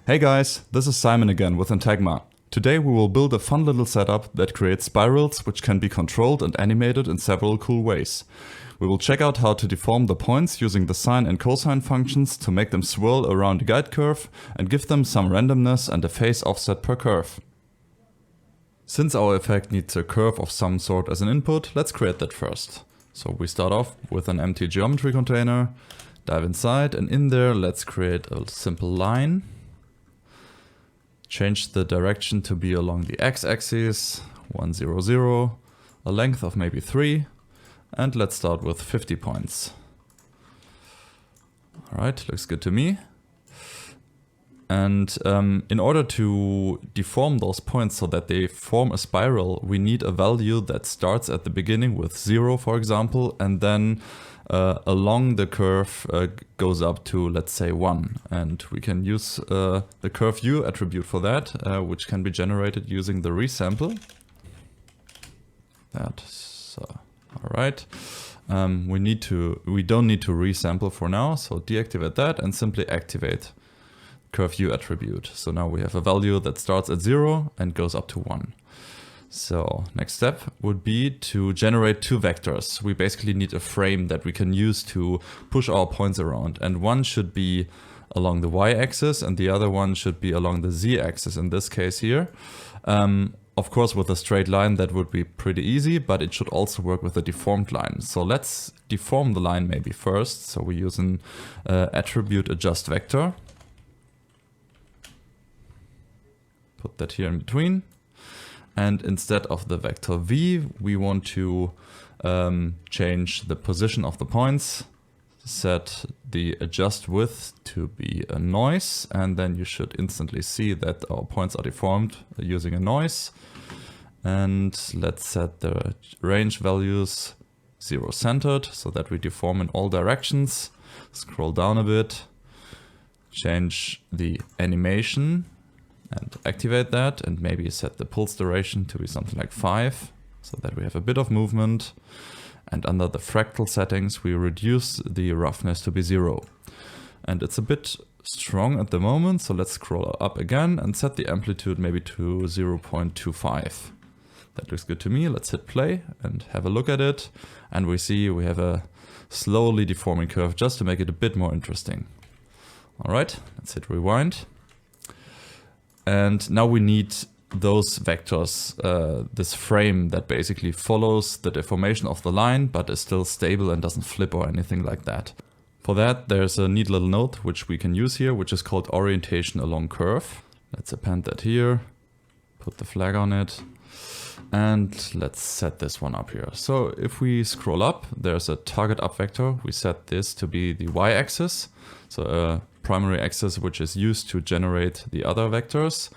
Hey guys, this is Simon again with Intagma. Today we will build a fun little setup that creates spirals which can be controlled and animated in several cool ways. We will check out how to deform the points using the sine and cosine functions to make them swirl around a guide curve and give them some randomness and a phase offset per curve. Since our effect needs a curve of some sort as an input, let's create that first. So we start off with an empty geometry container, dive inside, and in there let's create a simple line. Change the direction to be along the x-axis, 1, 0, 0, a length of maybe 3, and let's start with 50 points. Alright, looks good to me. And in order to deform those points so that they form a spiral, we need a value that starts at the beginning with 0, for example, and then along the curve goes up to, let's say, 1. And we can use the curve U attribute for that, which can be generated using the resample. Alright. We don't need to resample for now, so deactivate that and simply activate curve U attribute. So now we have a value that starts at 0 and goes up to 1. So next step would be to generate two vectors. We basically need a frame that we can use to push our points around, and one should be along the y-axis and the other one should be along the z-axis in this case here. Of course, with a straight line that would be pretty easy, but it should also work with a deformed line. So let's deform the line maybe first. So we use an attribute adjust vector. Put that here in between. And instead of the vector v, we want to change the position of the points, set the adjust width to be a noise, and then you should instantly see that our points are deformed using a noise. And let's set the range values 0 centered so that we deform in all directions. Scroll down a bit, change the animation and activate that, and maybe set the pulse duration to be something like 5 so that we have a bit of movement. And under the fractal settings we reduce the roughness to be 0. And it's a bit strong at the moment, so let's scroll up again and set the amplitude maybe to 0.25. That looks good to me. Let's hit play and have a look at it, and we see we have a slowly deforming curve just to make it a bit more interesting. Alright, let's hit rewind. And now we need those vectors, this frame that basically follows the deformation of the line but is still stable and doesn't flip or anything like that. For that there's a neat little node which we can use here, which is called orientation along curve. Let's append that here, put the flag on it, and let's set this one up here. So if we scroll up, there's a target up vector. We set this to be the y-axis, so a primary axis which is used to generate the other vectors.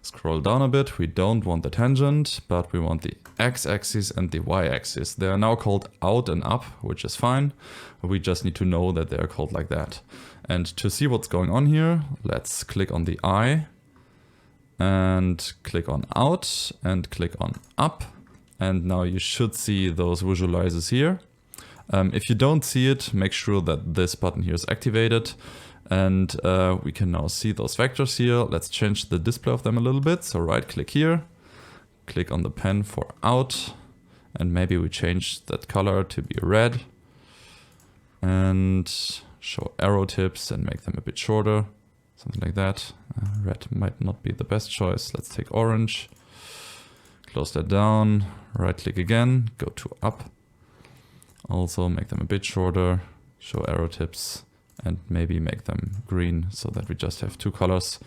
Scroll down a bit, we don't want the tangent, but we want the x-axis and the y-axis. They are now called out and up, which is fine. We just need to know that they are called like that. And to see what's going on here, let's click on the eye and click on out and click on up. And now you should see those visualizers here. If you don't see it, make sure that this button here is activated. And we can now see those vectors here. Let's change the display of them a little bit. So right click here, click on the pen for out, and maybe we change that color to be red. And show arrow tips and make them a bit shorter, something like that. Red might not be the best choice. Let's take orange, close that down, right click again, go to up. Also make them a bit shorter, show arrow tips, and maybe make them green so that we just have two colors,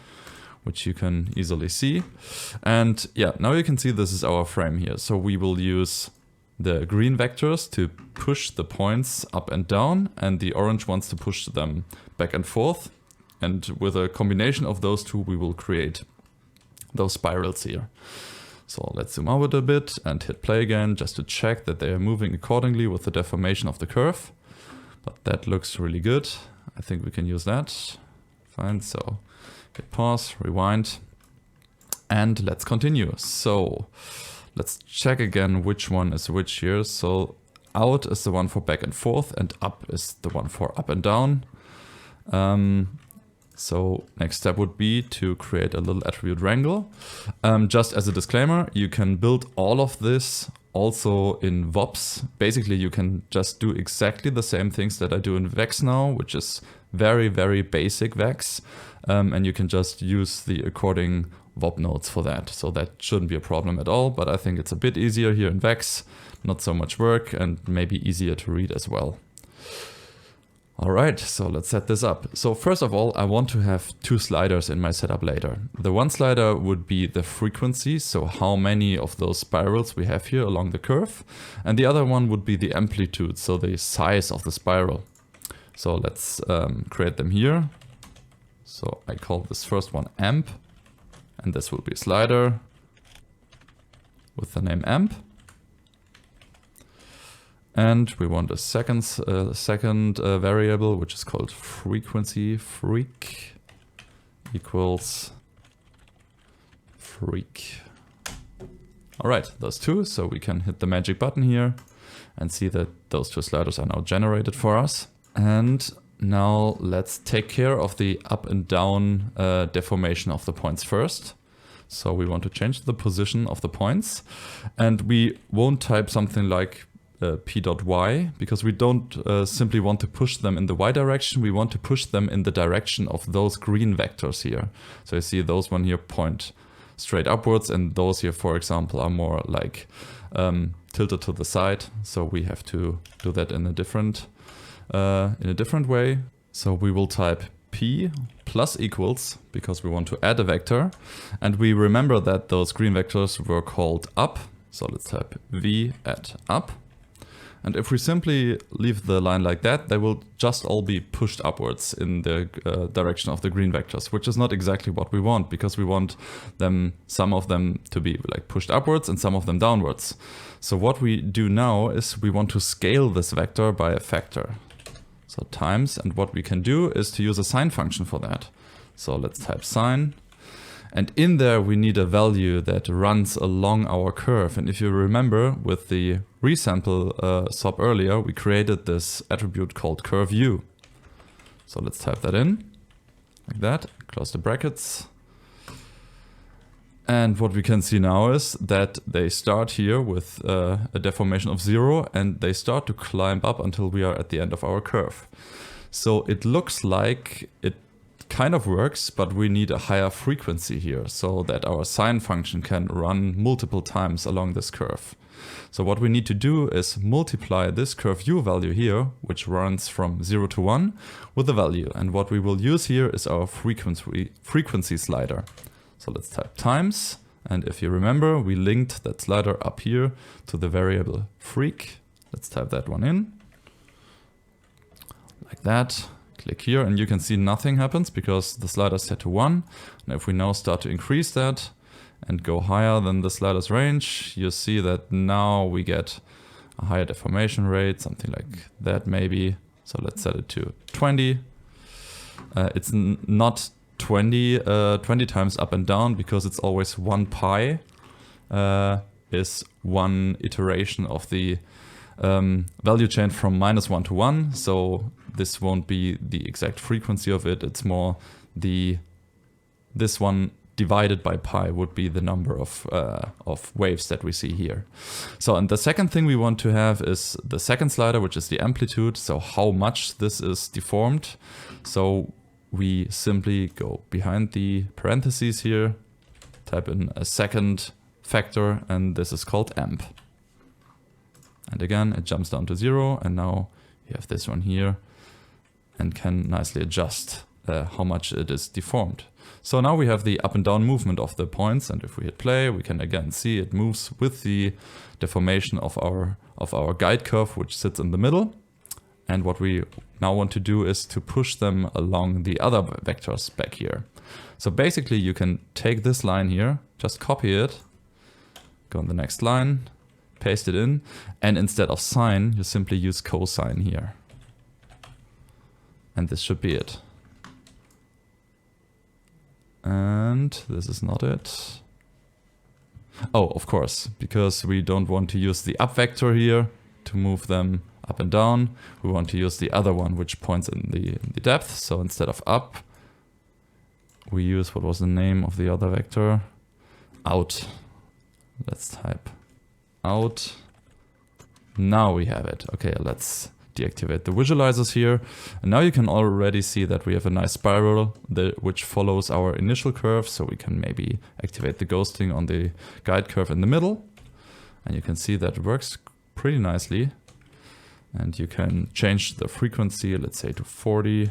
which you can easily see. And yeah, now you can see this is our frame here. So we will use the green vectors to push the points up and down, and the orange ones to push them back and forth. And with a combination of those two, we will create those spirals here. So let's zoom out a bit and hit play again, just to check that they are moving accordingly with the deformation of the curve. But that looks really good. I think we can use that. Fine, so hit pause, rewind, and let's continue. So let's check again which one is which here. So out is the one for back and forth, and up is the one for up and down. So next step would be to create a little attribute wrangle. Just as a disclaimer, you can build all of this also in VOPs. Basically, you can just do exactly the same things that I do in Vex now, which is very, very basic Vex. And you can just use the according VOP nodes for that. So that shouldn't be a problem at all, but I think it's a bit easier here in Vex, not so much work and maybe easier to read as well. All right, so let's set this up. So first of all, I want to have two sliders in my setup later. The one slider would be the frequency, so how many of those spirals we have here along the curve. And the other one would be the amplitude, so the size of the spiral. So let's create them here. So I call this first one amp, and this will be a slider with the name amp. And we want a second variable, which is called frequency, freak equals freak. All right, those two. So we can hit the magic button here and see that those two sliders are now generated for us. And now let's take care of the up and down deformation of the points first. So we want to change the position of the points, and we won't type something like p.y, because we don't simply want to push them in the y direction, we want to push them in the direction of those green vectors here. So you see those one here point straight upwards, and those here, for example, are more like tilted to the side. So we have to do that in a different way. So we will type p plus equals, because we want to add a vector, and we remember that those green vectors were called up. So let's type v at up. And if we simply leave the line like that, they will just all be pushed upwards in the direction of the green vectors, which is not exactly what we want, because we want them, some of them to be like pushed upwards and some of them downwards. So what we do now is we want to scale this vector by a factor. So times, and what we can do is to use a sine function for that. So let's type sine. And in there, we need a value that runs along our curve. And if you remember, with the resample sub earlier, we created this attribute called curveU. So let's type that in, like that, close the brackets. And what we can see now is that they start here with a deformation of 0, and they start to climb up until we are at the end of our curve. So it looks like it kind of works, but we need a higher frequency here so that our sine function can run multiple times along this curve. So what we need to do is multiply this curve u value here, which runs from 0 to 1, with the value. And what we will use here is our frequency slider. So let's type times. And if you remember, we linked that slider up here to the variable freak. Let's type that one in, like that. Click here, and you can see nothing happens because the slider is set to 1. And if we now start to increase that and go higher than the slider's range, you see that now we get a higher deformation rate, something like that maybe. So let's set it to 20. It's not 20 times up and down, because it's always 1 pi is one iteration of the value chain from -1 to 1. So this won't be the exact frequency of it. It's more this one divided by pi would be the number of waves that we see here. So, and the second thing we want to have is the second slider, which is the amplitude. So how much this is deformed. So we simply go behind the parentheses here, type in a second factor, and this is called amp. And again, it jumps down to 0, and now you have this one here and can nicely adjust how much it is deformed. So now we have the up and down movement of the points, and if we hit play, we can again see it moves with the deformation of our guide curve, which sits in the middle. And what we now want to do is to push them along the other vectors back here. So basically you can take this line here, just copy it, go on the next line, paste it in, and instead of sine, you simply use cosine here. And this should be it. And this is not it. Oh, of course, because we don't want to use the up vector here to move them up and down. We want to use the other one, which points in the depth. So instead of up, we use, what was the name of the other vector? Out. Let's type out. Now we have it. Okay, let's deactivate the visualizers here. And now you can already see that we have a nice spiral which follows our initial curve. So we can maybe activate the ghosting on the guide curve in the middle. And you can see that it works pretty nicely. And you can change the frequency, let's say to 40.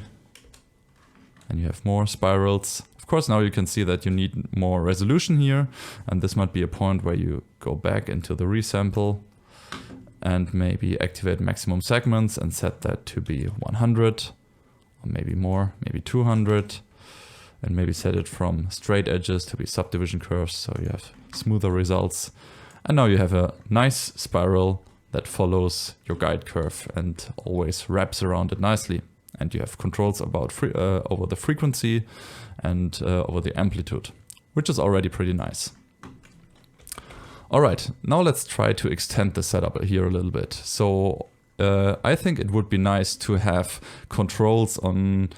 And you have more spirals. Of course, now you can see that you need more resolution here. And this might be a point where you go back into the resample and maybe activate maximum segments and set that to be 100 or maybe more, maybe 200. And maybe set it from straight edges to be subdivision curves, so you have smoother results. And now you have a nice spiral that follows your guide curve and always wraps around it nicely. And you have controls about over the frequency and over the amplitude, which is already pretty nice. All right, now let's try to extend the setup here a little bit. So I think it would be nice to have controls on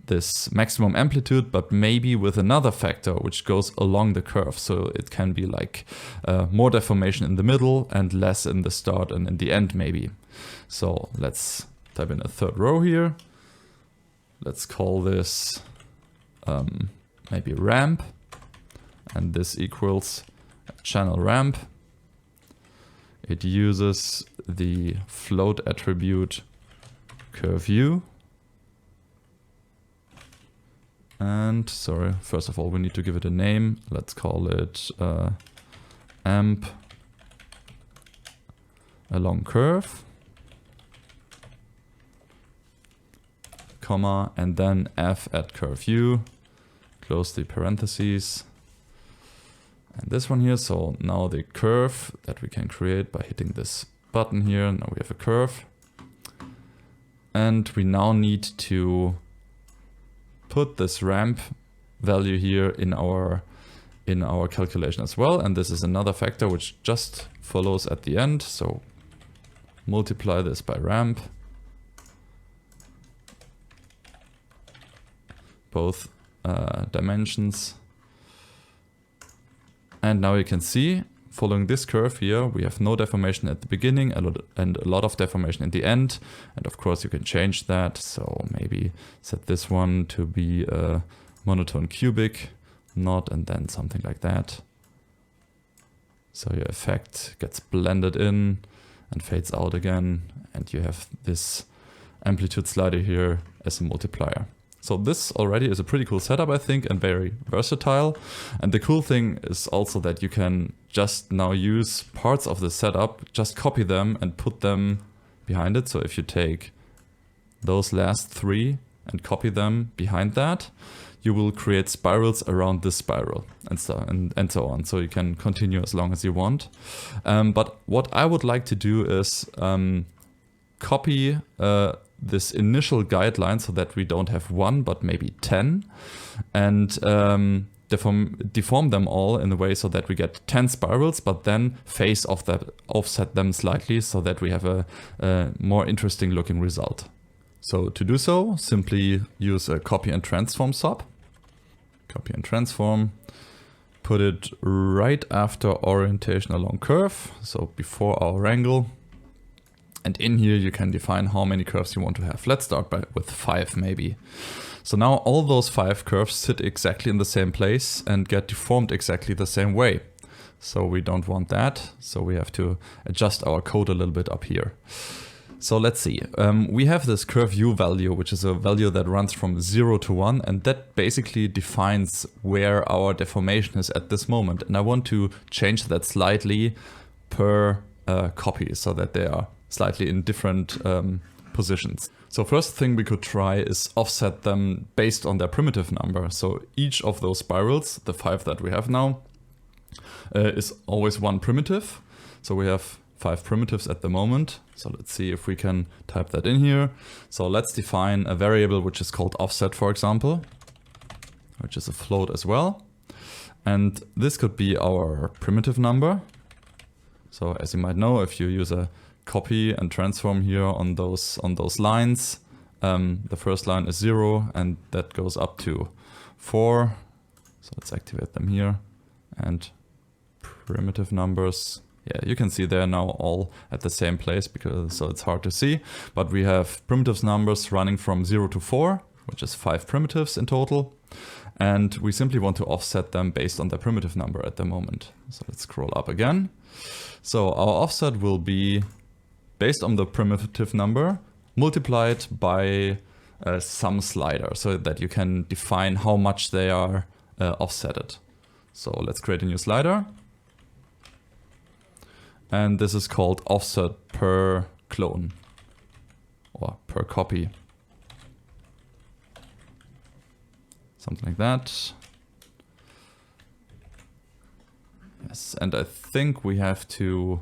this maximum amplitude, but maybe with another factor which goes along the curve. So it can be like more deformation in the middle and less in the start and in the end maybe. So let's type in a third row here. Let's call this maybe ramp, and this equals channel ramp. It uses the float attribute curve u. And sorry, first of all, we need to give it a name. Let's call it amp along curve, comma, and then f at curve u, close the parentheses. And this one here, so now the curve that we can create by hitting this button here, now we have a curve. And we now need to put this ramp value here in our calculation as well. And this is another factor which just follows at the end. So multiply this by ramp, both dimensions. And now you can see, following this curve here, we have no deformation at the beginning and a lot of deformation in the end. And of course you can change that. So maybe set this one to be a monotone cubic knot and then something like that. So your effect gets blended in and fades out again. And you have this amplitude slider here as a multiplier. So this already is a pretty cool setup, I think, and very versatile. And the cool thing is also that you can just now use parts of the setup, just copy them and put them behind it. So if you take those last three and copy them behind that, you will create spirals around this spiral and so on. So you can continue as long as you want. But what I would like to do is copy this initial guideline so that we don't have 1 but maybe 10, and deform them all in a way so that we get 10 spirals, but then offset them slightly so that we have a more interesting looking result. So to do so, simply use a copy and transform sub. Copy and transform, put it right after orientation along curve, so before our angle. And in here you can define how many curves you want to have. Let's start with 5 maybe. So now all those 5 curves sit exactly in the same place and get deformed exactly the same way. So we don't want that. So we have to adjust our code a little bit up here. So let's see. We have this curve u value, which is a value that runs from 0 to 1. And that basically defines where our deformation is at this moment. And I want to change that slightly per copy so that they are slightly in different positions. So first thing we could try is offset them based on their primitive number. So each of those spirals, the 5 that we have now, is always one primitive. So we have 5 primitives at the moment. So let's see if we can type that in here. So let's define a variable which is called offset, for example, which is a float as well. And this could be our primitive number. So as you might know, if you use a copy and transform here on those lines, the first line is 0 and that goes up to 4. So let's activate them here. And primitive numbers. Yeah, you can see they're now all at the same place because so it's hard to see. But we have primitives numbers running from 0 to 4, which is 5 primitives in total. And we simply want to offset them based on the primitive number at the moment. So let's scroll up again. So our offset will be based on the primitive number multiplied by some slider so that you can define how much they are offsetted. So let's create a new slider. And this is called offset per clone or per copy. Something like that. Yes, and I think we have to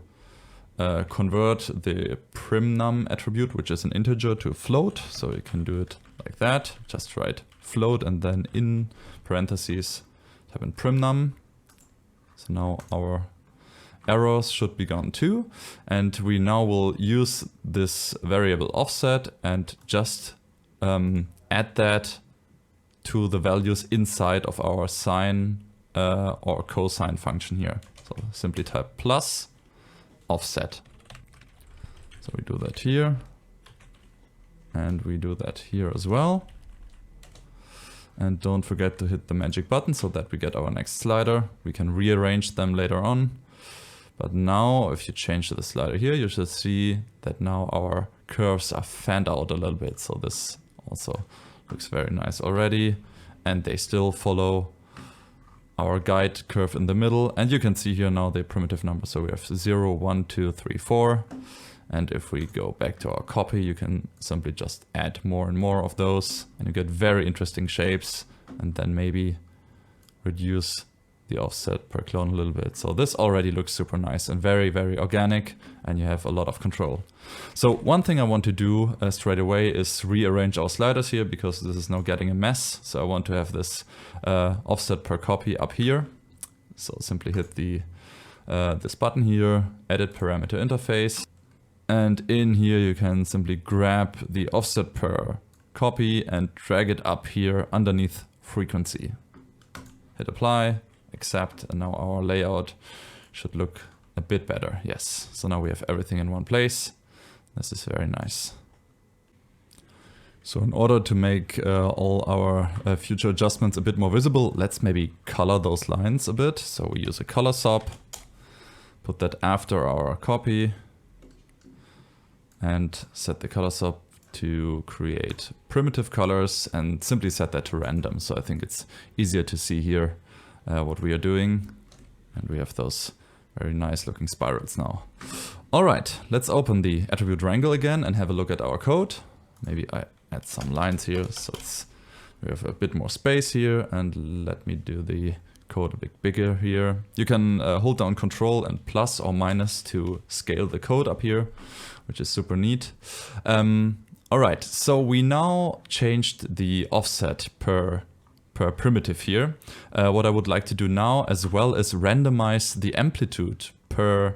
convert the primnum attribute, which is an integer, to a float. So you can do it like that. Just write float and then in parentheses type in primnum. So now our errors should be gone too. And we now will use this variable offset and just add that to the values inside of our sine or cosine function here. So simply type plus offset. So we do that here. And we do that here as well. And don't forget to hit the magic button so that we get our next slider. We can rearrange them later on. But now if you change the slider here, you should see that now our curves are fanned out a little bit. So this also looks very nice already. And they still follow our guide curve in the middle. And you can see here now the primitive numbers. So we have 0, 1, 2, 3, 4. And if we go back to our copy, you can simply just add more and more of those. And you get very interesting shapes. And then maybe reduce the offset per clone a little bit. So this already looks super nice and very, very organic, and you have a lot of control. So one thing I want to do straight away is rearrange our sliders here because this is now getting a mess. So I want to have this offset per copy up here. So simply hit the this button here, edit parameter interface. And in here you can simply grab the offset per copy and drag it up here underneath frequency. Hit apply. Accept, and now our layout should look a bit better. Yes, so now we have everything in one place. This is very nice. So in order to make all our future adjustments a bit more visible, let's maybe color those lines a bit. So we use a color sub, put that after our copy, and set the color sub to create primitive colors and simply set that to random. So I think it's easier to see here what we are doing, and we have those very nice looking spirals now. All right, let's open the attribute wrangle again and have a look at our code. Maybe I add some lines here so we have a bit more space here, and let me do the code a bit bigger here. You can hold down Control and plus or minus to scale the code up here, which is super neat. All right, so we now changed the offset per primitive here. What I would like to do now as well is randomize the amplitude per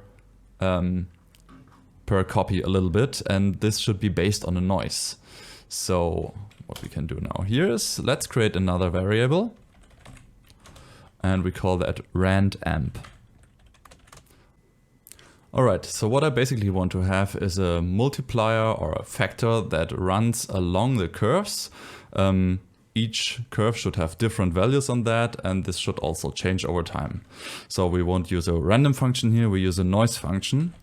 copy a little bit, and this should be based on a noise. So what we can do now here is let's create another variable, and we call that randamp. All right, so what I basically want to have is a multiplier or a factor that runs along the curves. Each curve should have different values on that, and this should also change over time. So we won't use a random function here, we use a noise function.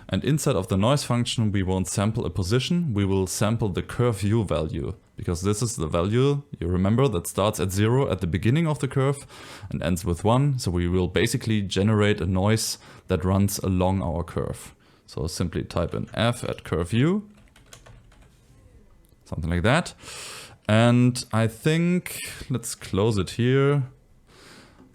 And inside of the noise function, we won't sample a position, we will sample the curve view value, because this is the value, you remember, that starts at 0 at the beginning of the curve and ends with 1. So we will basically generate a noise that runs along our curve. So simply type in f at curve view, something like that. And I think, let's close it here,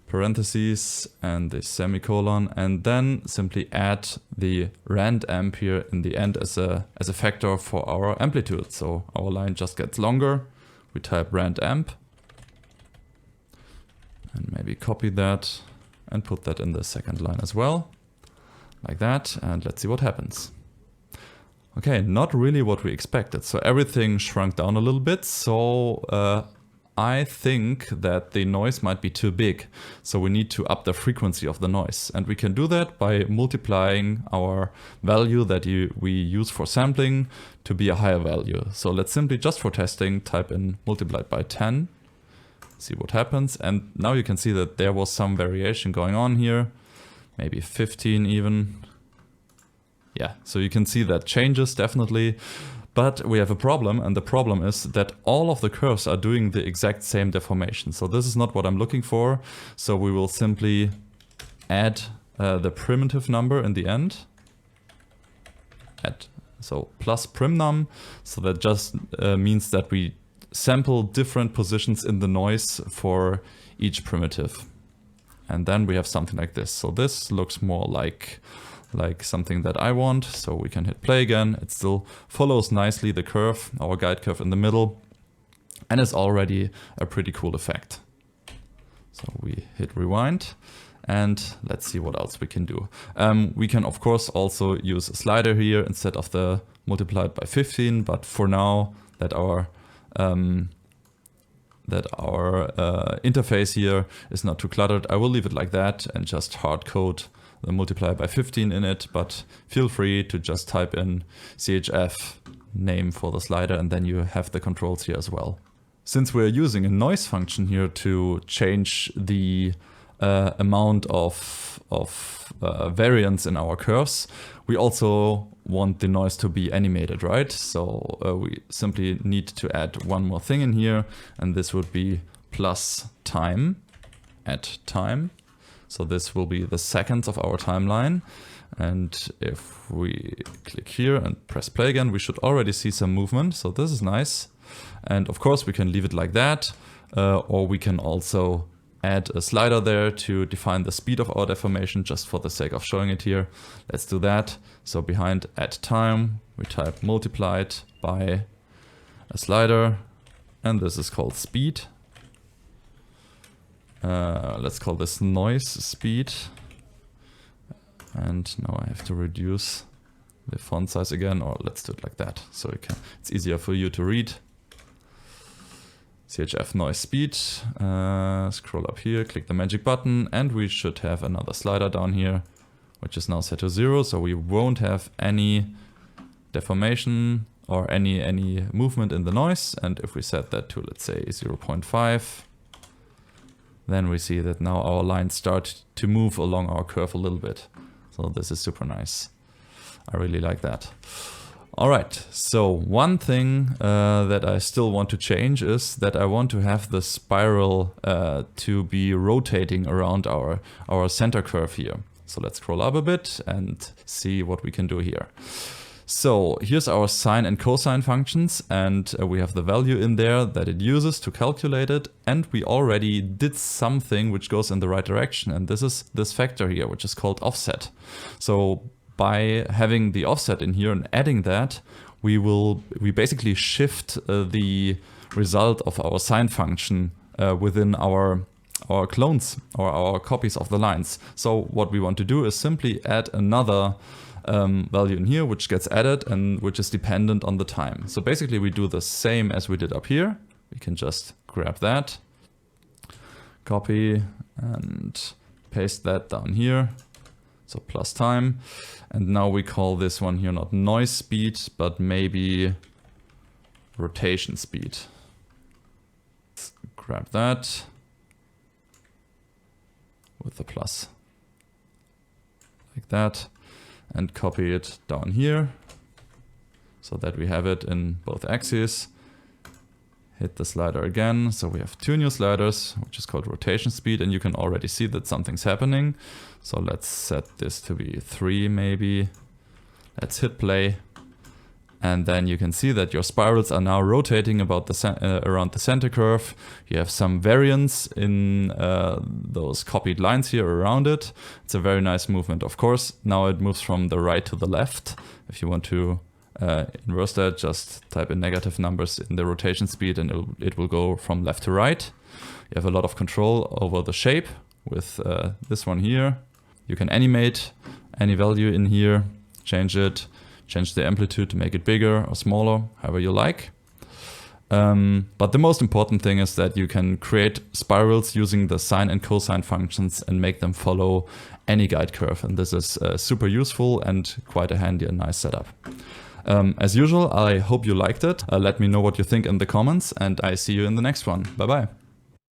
parentheses and the semicolon, and then simply add the randamp here in the end as a factor for our amplitude. So our line just gets longer. We type randamp and maybe copy that and put that in the second line as well, like that. And let's see what happens. Okay, not really what we expected. So everything shrunk down a little bit. So I think that the noise might be too big. So we need to up the frequency of the noise. And we can do that by multiplying our value that we use for sampling to be a higher value. So let's simply, just for testing, type in multiplied by 10. See what happens. And now you can see that there was some variation going on here. Maybe 15 even. Yeah, so you can see that changes definitely, but we have a problem, and the problem is that all of the curves are doing the exact same deformation. So this is not what I'm looking for. So we will simply add the primitive number in the end. So plus primnum, so that just means that we sample different positions in the noise for each primitive. And then we have something like this. So this looks more like something that I want. So we can hit play again. It still follows nicely the curve, our guide curve in the middle, and it's already a pretty cool effect. So we hit rewind, and let's see what else we can do. We can of course also use a slider here instead of the multiplied by 15, but for now that our interface here is not too cluttered, I will leave it like that and just hard code the multiply by 15 in it, but feel free to just type in CHF name for the slider, and then you have the controls here as well. Since we're using a noise function here to change the amount of variance in our curves, we also want the noise to be animated, right? So we simply need to add one more thing in here, and this would be plus time at time. So this will be the seconds of our timeline. And if we click here and press play again, we should already see some movement. So this is nice. And of course we can leave it like that, or we can also add a slider there to define the speed of our deformation, just for the sake of showing it here. Let's do that. So behind at time, we type multiplied by a slider, and this is called speed. Let's call this noise speed. And now I have to reduce the font size again, or let's do it like that, so it's easier for you to read. CHF noise speed, scroll up here, click the magic button, and we should have another slider down here, which is now set to 0, so we won't have any deformation or any movement in the noise. And if we set that to, let's say, 0.5, then we see that now our lines start to move along our curve a little bit. So this is super nice. I really like that. All right, so one thing that I still want to change is that I want to have the spiral to be rotating around our center curve here. So let's scroll up a bit and see what we can do here. So here's our sine and cosine functions, and we have the value in there that it uses to calculate it, and we already did something which goes in the right direction, and this is this factor here, which is called offset. So by having the offset in here and adding that, we basically shift the result of our sine function within our clones or our copies of the lines. So what we want to do is simply add another value in here, which gets added and which is dependent on the time. So basically we do the same as we did up here. We can just grab that, copy and paste that down here. So plus time. And now we call this one here not noise speed, but maybe rotation speed. Let's grab that with the plus like that, and copy it down here so that we have it in both axes. Hit the slider again, so we have two new sliders, which is called rotation speed, and you can already see that something's happening. So let's set this to be 3 maybe. Let's hit play, and then you can see that your spirals are now rotating about around the center curve. You have some variance in those copied lines here around it. It's a very nice movement. Of course, now it moves from the right to the left. If you want to inverse that, just type in negative numbers in the rotation speed and it will go from left to right. You have a lot of control over the shape with this one here. You can animate any value in here, change it. change the amplitude to make it bigger or smaller, however you like. But the most important thing is that you can create spirals using the sine and cosine functions and make them follow any guide curve. And this is super useful and quite a handy and nice setup. As usual, I hope you liked it. Let me know what you think in the comments, and I see you in the next one. Bye bye.